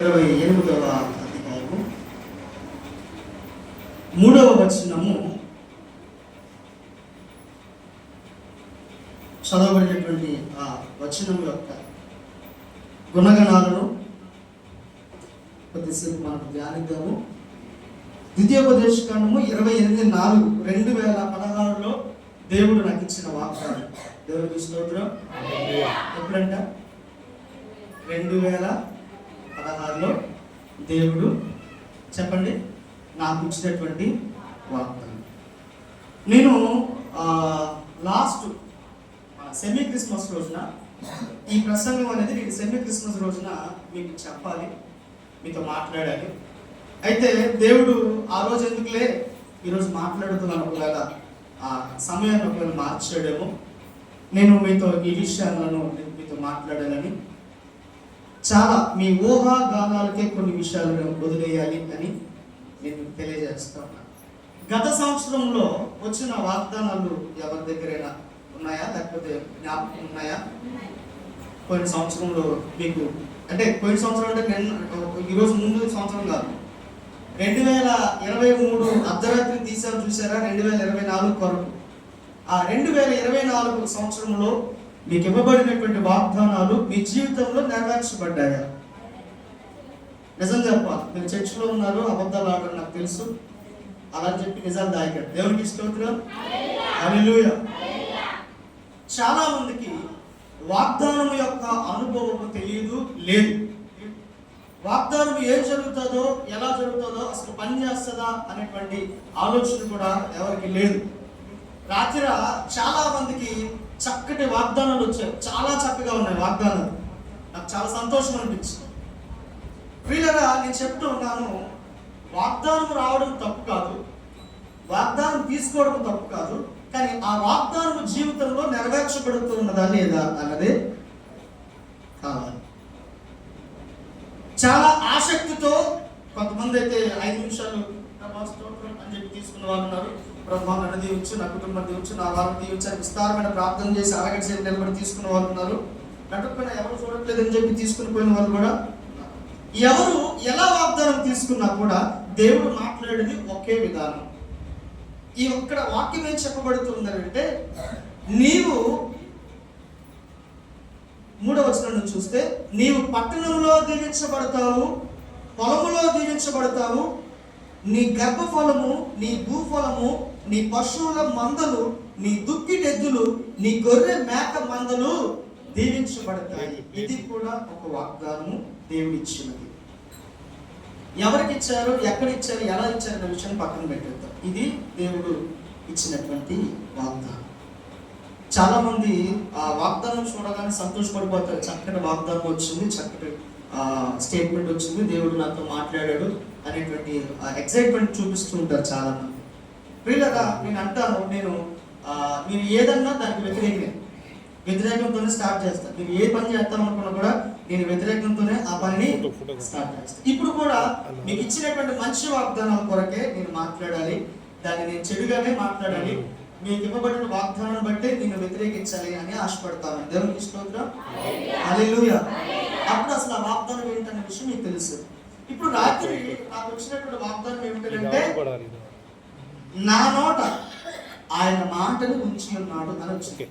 28వ అధ్యాయము 3వ వచనము చదవబడినటువంటి ఆ వచనం యొక్క గుణగణాలను కొద్దిసేపు మనం ధ్యానిద్దాము. ద్వితీయోపదేశకాండము 28:4 2016లో దేవుడు నాకు ఇచ్చిన వాగ్దానం. దేవుడికి స్తోత్రం. ఎప్పుడంట? 2016లో దేవుడు చెప్పండి నాకు ఇచ్చినటువంటి వాగ్దానం. నేను లాస్ట్ సెమీ క్రిస్మస్ రోజున ఈ ప్రసంగం అనేది నేను సెమీ క్రిస్మస్ రోజున మీకు చెప్పాలి, మీతో మాట్లాడాలి. అయితే దేవుడు ఆ రోజు ఎందుకులే ఈరోజు మాట్లాడుతున్నాను, ఒకవేళ ఆ సమయాన్ని ఒకవేళ మార్చాడేమో, నేను మీతో ఈ విషయాలను మీతో మాట్లాడాలని, చాలా మీ ఊహాగానాలకే కొన్ని విషయాలను వదిలేయాలి అని నేను తెలియజేస్తా ఉన్నాను. గత సంవత్సరంలో వచ్చిన వాగ్దానాలు ఎవరి దగ్గరైనా ఉన్నాయా, లేకపోతే జ్ఞాపకం ఉన్నాయా? పోయిన సంవత్సరంలో మీకు అంటే పోయిన సంవత్సరం అంటే ఈరోజు ముందు సంవత్సరం కాదు, 2023 అర్ధరాత్రి తీసారు చూసారా, 2024 కొరకు. ఆ 2024 సంవత్సరంలో మీకు ఇవ్వబడినటువంటి వాగ్దానాలు మీ జీవితంలో నెరవేర్చబడ్డాయా? నిజం చెప్పాలి. మీరు చర్చిలో ఉన్నారు, అబద్ధాలు ఆడడం నాకు తెలుసు, అలా చెప్పి నిజాలు దాయకండి. దేవునికి స్తోత్రం. హల్లెలూయా. చాలా మందికి వాగ్దానం యొక్క అనుభవం తెలియదు, లేదు. వాగ్దానం ఏం జరుగుతుందో, ఎలా జరుగుతుందో, అసలు పని చేస్తుందా అనేటువంటి ఆలోచన కూడా ఎవరికి లేదు. రాత్రి చాలా మందికి చక్కటి వాగ్దానాలు వచ్చాయి, చాలా చక్కగా ఉన్నాయి వాగ్దానాలు. నాకు చాలా సంతోషం అనిపించింది. ప్రియులారా, నేను చెప్తూ ఉన్నాను, వాగ్దానం రావడం తప్పు కాదు, వాగ్దానం తీసుకోవడం తప్పు కాదు, కానీ ఆ వాగ్దానం జీవితంలో నెరవేర్చబడుతూ ఉన్నదా లేదా అన్నదే కావాలి. చాలా ఆసక్తితో కొంతమంది అయితే 5 నిమిషాలు అని చెప్పి తీసుకున్న వాళ్ళు ఉన్నారు. ప్రభావం నన్ను దీవచ్చు, నా కుటుంబం దీవచ్చు, నా వారిని దీవచ్చు అని విస్తారమైన ప్రార్థన చేసి అరగంట సేపు నిలబడి తీసుకున్న వాళ్ళు ఉన్నారు. నటుకున్న ఎవరు చూడట్లేదని చెప్పి తీసుకుని పోయిన వాళ్ళు కూడా. ఎవరు ఎలా వాగ్దానం తీసుకున్నా కూడా దేవుడు మాట్లాడేది ఒకే విధానం. ఈ ఒక్కడ వాక్యం ఏం చెప్పబడుతుందంటే, నీవు 3వ వచనం చూస్తే, నీవు పట్టణంలో దీవించబడతావు, పొలములో దీవించబడతావు, నీ గర్భఫలము, నీ భూఫలము, నీ పశువుల మందలు, నీ దుక్కిటెద్దులు, నీ గొర్రె మేక మందలు దీవించబడతాయి. ఇది కూడా ఒక వాగ్దానము దేవుడు ఇచ్చినది. ఎవరికి ఇచ్చారు, ఎక్కడ ఇచ్చారు, ఎలా ఇచ్చారు అనే విషయాన్ని పక్కన పెట్టేద్దాం. ఇది దేవుడు ఇచ్చినటువంటి వాగ్దానం. చాలా మంది ఆ వాగ్దానం చూడగానే సంతోషపడిపోతారు. చక్కటి వాగ్దానం వచ్చింది, చక్కటి స్టేట్మెంట్ వచ్చింది, దేవుడు నాతో మాట్లాడాడు అనేటువంటి ఎక్సైట్మెంట్ చూపిస్తూ ఉంటారు చాలా మంది. ప్రియులారా, నేను అంటాను, నేను ఏదన్నా దానికి వ్యతిరేకంతోనే స్టార్ట్ చేస్తాను. నేను ఏ పని చేస్తామనుకున్నా కూడా నేను వ్యతిరేకంతోనే ఆ పనిని స్టార్ట్ చేస్తాను. ఇప్పుడు కూడా మీకు ఇచ్చినటువంటి మంచి వాగ్దానాల కొరకే నేను మాట్లాడాలి, దాన్ని నేను చెడుగానే మాట్లాడాలి, మీకు ఇవ్వబడిన వాగ్దానాన్ని బట్టి నేను వ్యతిరేకించాలి అని ఆశపడతాను. దేవునికి స్తోత్రం. హల్లెలూయా. అప్పుడు అసలు ఆ వాగ్దానం ఏంటనే విషయం మీకు తెలుసు. ఇప్పుడు రాత్రి నాకు వచ్చినటువంటి వాగ్దానం ఏమిటంటే, నా నోట ఆయన మాటను ఉంచి ఉన్నాడు అని వచ్చింది.